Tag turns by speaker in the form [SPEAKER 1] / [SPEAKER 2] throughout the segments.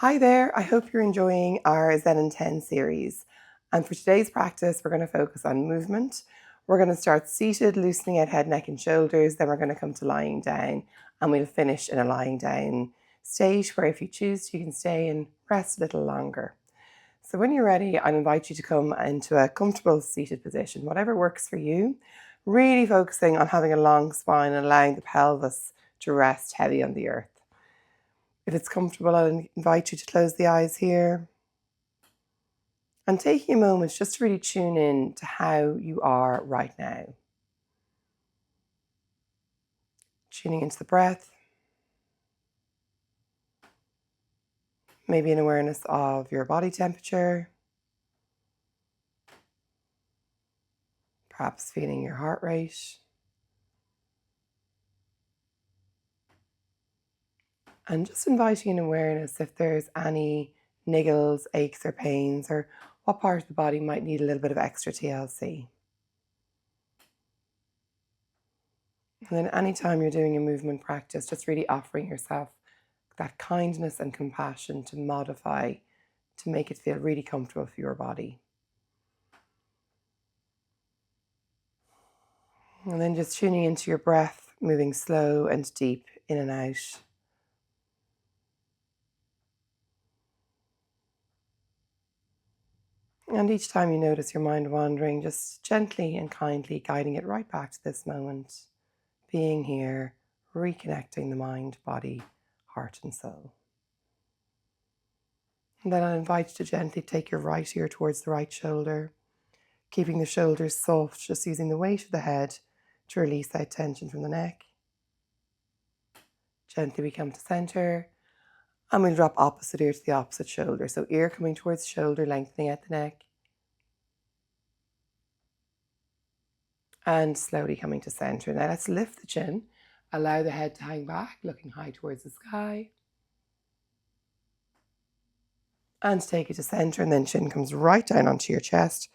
[SPEAKER 1] Hi there, I hope you're enjoying our Zen in 10 series. And for today's practice, we're going to focus on movement. We're going to start seated, loosening out head, neck, and shoulders. Then we're going to come to lying down, and we'll finish in a lying down state where if you choose, you can stay and rest a little longer. So when you're ready, I invite you to come into a comfortable seated position, whatever works for you. Really focusing on having a long spine and allowing the pelvis to rest heavy on the earth. If it's comfortable, I'll invite you to close the eyes here. And taking a moment just to really tune in to how you are right now. Tuning into the breath. Maybe an awareness of your body temperature. Perhaps feeling your heart rate. And just inviting an awareness if there's any niggles, aches, or pains, or what part of the body might need a little bit of extra TLC. And then anytime you're doing a movement practice, just really offering yourself that kindness and compassion to modify, to make it feel really comfortable for your body. And then just tuning into your breath, moving slow and deep in and out. And each time you notice your mind wandering, just gently and kindly guiding it right back to this moment, being here, reconnecting the mind, body, heart, and soul. And then I'll invite you to gently take your right ear towards the right shoulder, keeping the shoulders soft, just using the weight of the head to release that tension from the neck. Gently we come to center, and we'll drop opposite ear to the opposite shoulder. So ear coming towards shoulder, lengthening at the neck. And slowly coming to center. Now let's lift the chin, allow the head to hang back, looking high towards the sky. And take it to center, and then chin comes right down onto your chest,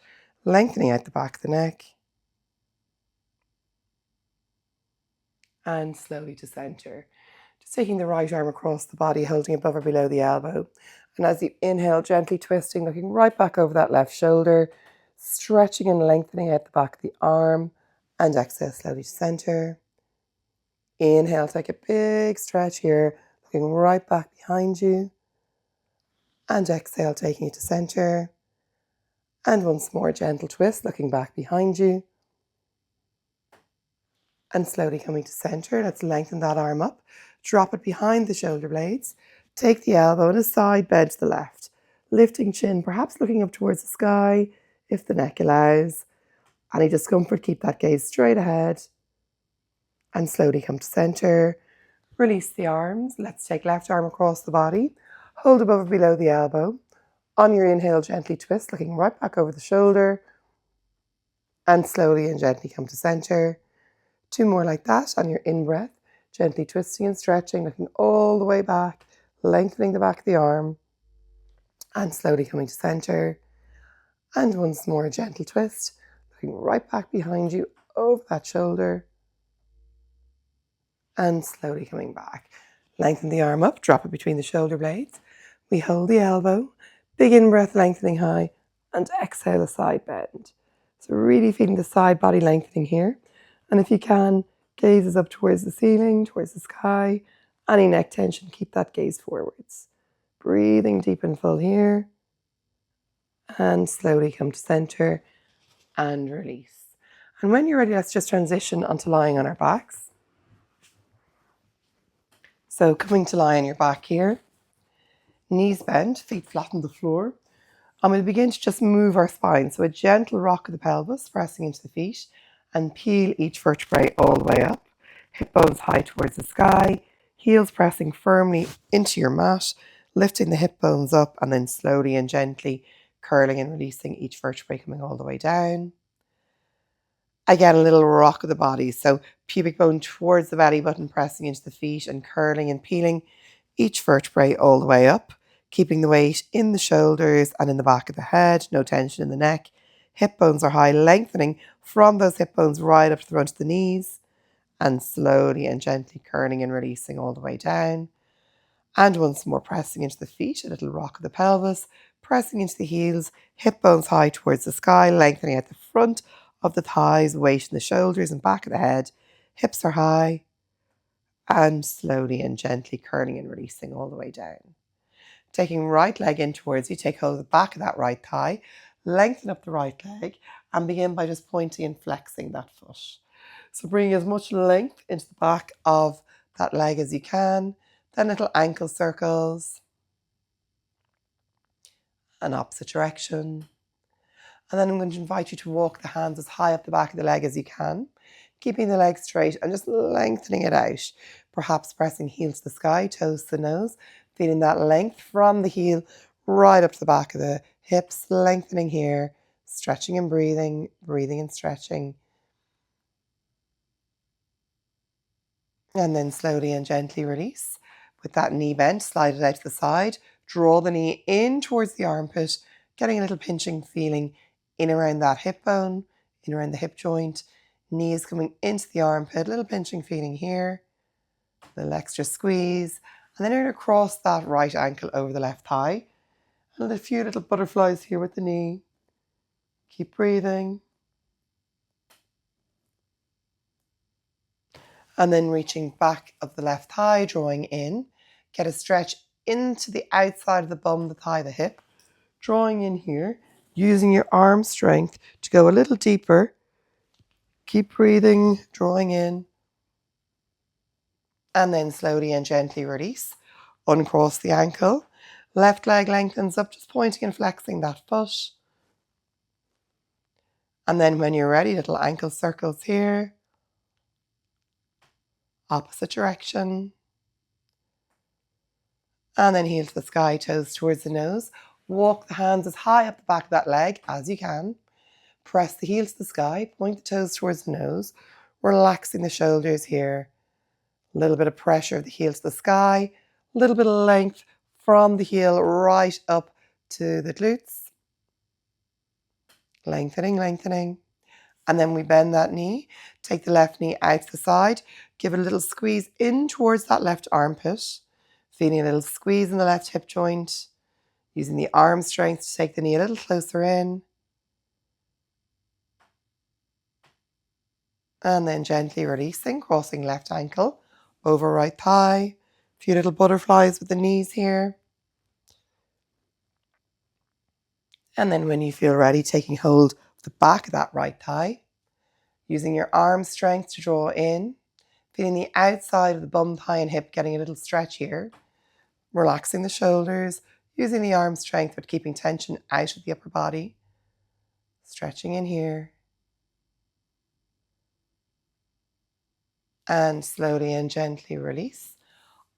[SPEAKER 1] lengthening out the back of the neck. And slowly to center. Just taking the right arm across the body, holding above or below the elbow. And as you inhale, gently twisting, looking right back over that left shoulder, stretching and lengthening out the back of the arm. And exhale slowly to center. Inhale, take a big stretch here, looking right back behind you. And exhale, taking it to center. And once more, gentle twist, looking back behind you. And slowly coming to center. Let's lengthen that arm up. Drop it behind the shoulder blades. Take the elbow and a side bend to the left. Lifting chin, perhaps looking up towards the sky if the neck allows. Any discomfort, keep that gaze straight ahead. And slowly come to center. Release the arms. Let's take left arm across the body. Hold above or below the elbow. On your inhale, gently twist, looking right back over the shoulder. And slowly and gently come to center. Two more like that on your in-breath. Gently twisting and stretching, looking all the way back, lengthening the back of the arm. And slowly coming to center. And once more, a gentle twist, looking right back behind you, over that shoulder. And slowly coming back. Lengthen the arm up, drop it between the shoulder blades. We hold the elbow, big in-breath, lengthening high, and exhale a side bend. So really feeling the side body lengthening here. And if you can, gaze is up towards the ceiling, towards the sky. Any neck tension, keep that gaze forwards. Breathing deep and full here. And slowly come to center and release. And when you're ready, let's just transition onto lying on our backs. So coming to lie on your back here. Knees bent, feet flat on the floor. And we'll begin to just move our spine. So a gentle rock of the pelvis, pressing into the feet. And peel each vertebrae all the way up. Hip bones high towards the sky. Heels pressing firmly into your mat. Lifting the hip bones up and then slowly and gently curling and releasing each vertebrae coming all the way down. Again, a little rock of the body. So pubic bone towards the belly button, pressing into the feet and curling and peeling each vertebrae all the way up. Keeping the weight in the shoulders and in the back of the head. No tension in the neck. Hip bones are high, lengthening from those hip bones right up to the front of the knees. And slowly and gently curling and releasing all the way down. And once more, pressing into the feet, a little rock of the pelvis, pressing into the heels, hip bones high towards the sky, lengthening at the front of the thighs, weight in the shoulders and back of the head. Hips are high, and slowly and gently curling and releasing all the way down. Taking right leg in towards you, take hold of the back of that right thigh, lengthen up the right leg, and begin by just pointing and flexing that foot. So bring as much length into the back of that leg as you can, then little ankle circles, an opposite direction. And then I'm going to invite you to walk the hands as high up the back of the leg as you can, keeping the leg straight and just lengthening it out. Perhaps pressing heel to the sky, toes to the nose, feeling that length from the heel right up to the back of the hips, lengthening here, stretching and breathing, breathing and stretching. And then slowly and gently release. With that knee bent, slide it out to the side, draw the knee in towards the armpit, getting a little pinching feeling in around that hip bone, in around the hip joint. Knee is coming into the armpit, little pinching feeling here, a little extra squeeze. And then you're going to cross that right ankle over the left thigh. And a few little butterflies here with the knee. Keep breathing. And then reaching back of the left thigh, drawing in. Get a stretch into the outside of the bum, the thigh, the hip. Drawing in here, using your arm strength to go a little deeper. Keep breathing, drawing in. And then slowly and gently release. Uncross the ankle. Left leg lengthens up, just pointing and flexing that foot. And then when you're ready, little ankle circles here. Opposite direction. And then heel to the sky, toes towards the nose. Walk the hands as high up the back of that leg as you can. Press the heel to the sky, point the toes towards the nose, relaxing the shoulders here. A little bit of pressure of the heel to the sky, a little bit of length from the heel right up to the glutes. Lengthening, lengthening. And then we bend that knee, take the left knee out to the side, give it a little squeeze in towards that left armpit, feeling a little squeeze in the left hip joint, using the arm strength to take the knee a little closer in. And then gently releasing, crossing left ankle over right thigh. A few little butterflies with the knees here. And then when you feel ready, taking hold of the back of that right thigh, using your arm strength to draw in, feeling the outside of the bum, thigh and hip getting a little stretch here. Relaxing the shoulders, using the arm strength but keeping tension out of the upper body. Stretching in here. And slowly and gently release.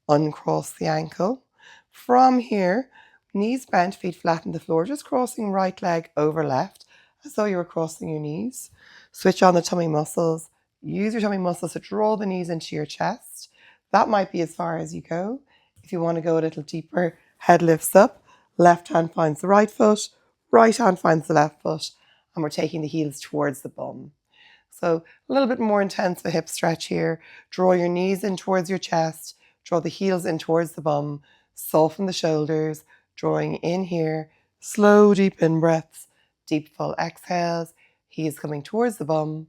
[SPEAKER 1] Uncross the ankle. From here, knees bent, feet flat on the floor, just crossing right leg over left, as though you were crossing your knees. Switch on the tummy muscles. Use your tummy muscles to draw the knees into your chest. That might be as far as you go. If you want to go a little deeper, head lifts up, left hand finds the right foot, right hand finds the left foot, and we're taking the heels towards the bum. So a little bit more intense of a hip stretch here. Draw your knees in towards your chest, draw the heels in towards the bum, soften the shoulders, drawing in here, slow deep in breaths, deep full exhales, heels coming towards the bum,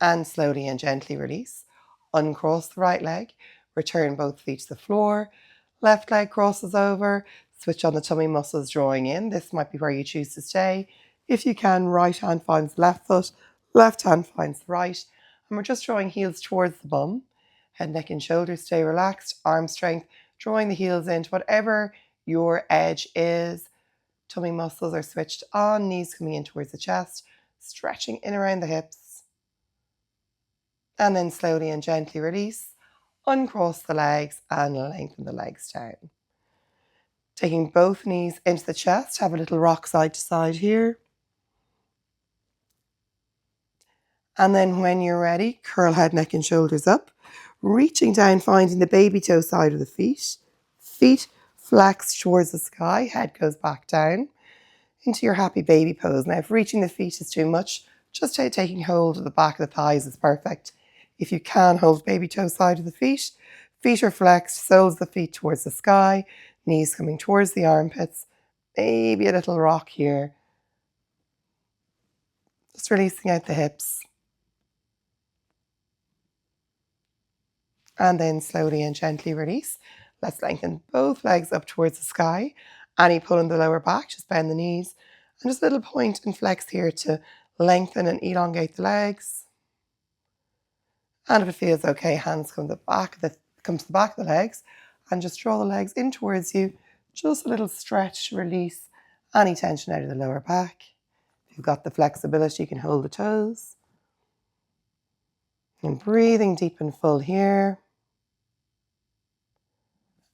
[SPEAKER 1] and slowly and gently release. Uncross the right leg, return both feet to the floor, left leg crosses over, switch on the tummy muscles drawing in. This might be where you choose to stay. If you can, right hand finds the left foot, left hand finds the right, and we're just drawing heels towards the bum. Head, neck and shoulders stay relaxed, arm strength, drawing the heels into whatever your edge is. Tummy muscles are switched on, knees coming in towards the chest, stretching in around the hips. And then slowly and gently release, uncross the legs and lengthen the legs down. Taking both knees into the chest, have a little rock side to side here. And then when you're ready, curl head, neck and shoulders up, reaching down, finding the baby toe side of the feet. Feet flex towards the sky, head goes back down into your happy baby pose. Now, if reaching the feet is too much, just taking hold of the back of the thighs is perfect. If you can hold baby toe side of the feet, Feet are flexed, soles of the feet towards the sky, knees coming towards the armpits, maybe a little rock here. Just releasing out the hips. And then slowly and gently release. Let's lengthen both legs up towards the sky. Any pull in the lower back, just bend the knees. And just a little point and flex here to lengthen and elongate the legs. And if it feels okay, hands come to the back of the legs and just draw the legs in towards you. Just a little stretch to release any tension out of the lower back. If you've got the flexibility, you can hold the toes. And breathing deep and full here.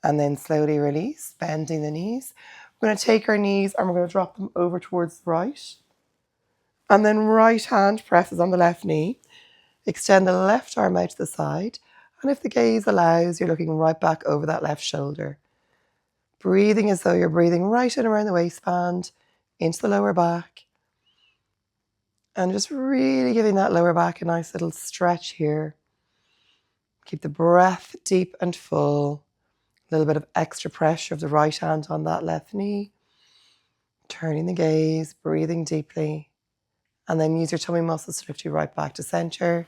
[SPEAKER 1] And then slowly release, bending the knees. We're going to take our knees and we're going to drop them over towards the right. And then right hand presses on the left knee. Extend the left arm out to the side. And if the gaze allows, you're looking right back over that left shoulder. Breathing as though you're breathing right in around the waistband, into the lower back. And just really giving that lower back a nice little stretch here. Keep the breath deep and full. A little bit of extra pressure of the right hand on that left knee. Turning the gaze, breathing deeply. And then use your tummy muscles to lift you right back to center.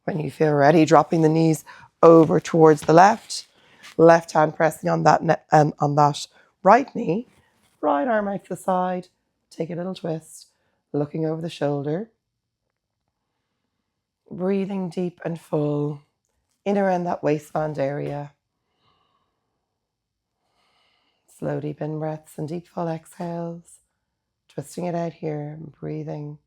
[SPEAKER 1] When you feel ready, dropping the knees over towards the left. Left hand pressing on that right knee. Right arm out to the side. Take a little twist. Looking over the shoulder. Breathing deep and full. In around that waistband area. Slow deep in breaths and deep full exhales. Twisting it out here and breathing.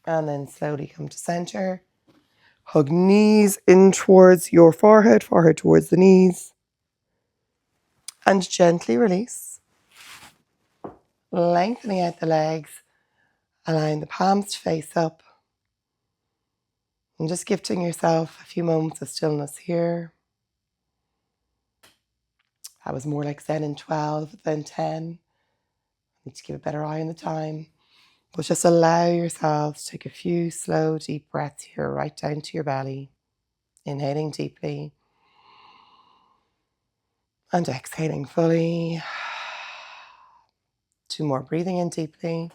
[SPEAKER 1] And then slowly come to center. Hug knees in towards your forehead, forehead towards the knees. And gently release. Lengthening out the legs, allowing the palms to face up. And just gifting yourself a few moments of stillness here. That was more like Zen in 12 than 10. Need to keep a better eye on the time. But just allow yourselves to take a few slow, deep breaths here, right down to your belly. Inhaling deeply. And exhaling fully. 2 more, breathing in deeply.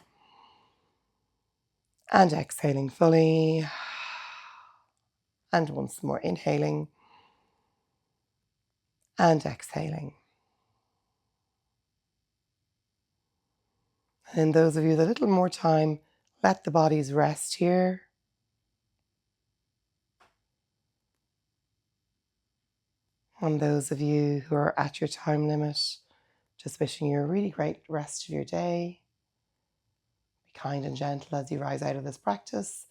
[SPEAKER 1] And exhaling fully. And once more, inhaling. And exhaling. And those of you with a little more time, let the bodies rest here. And those of you who are at your time limit, just wishing you a really great rest of your day. Be kind and gentle as you rise out of this practice,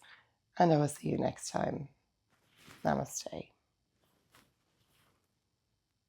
[SPEAKER 1] and I will see you next time. Namaste.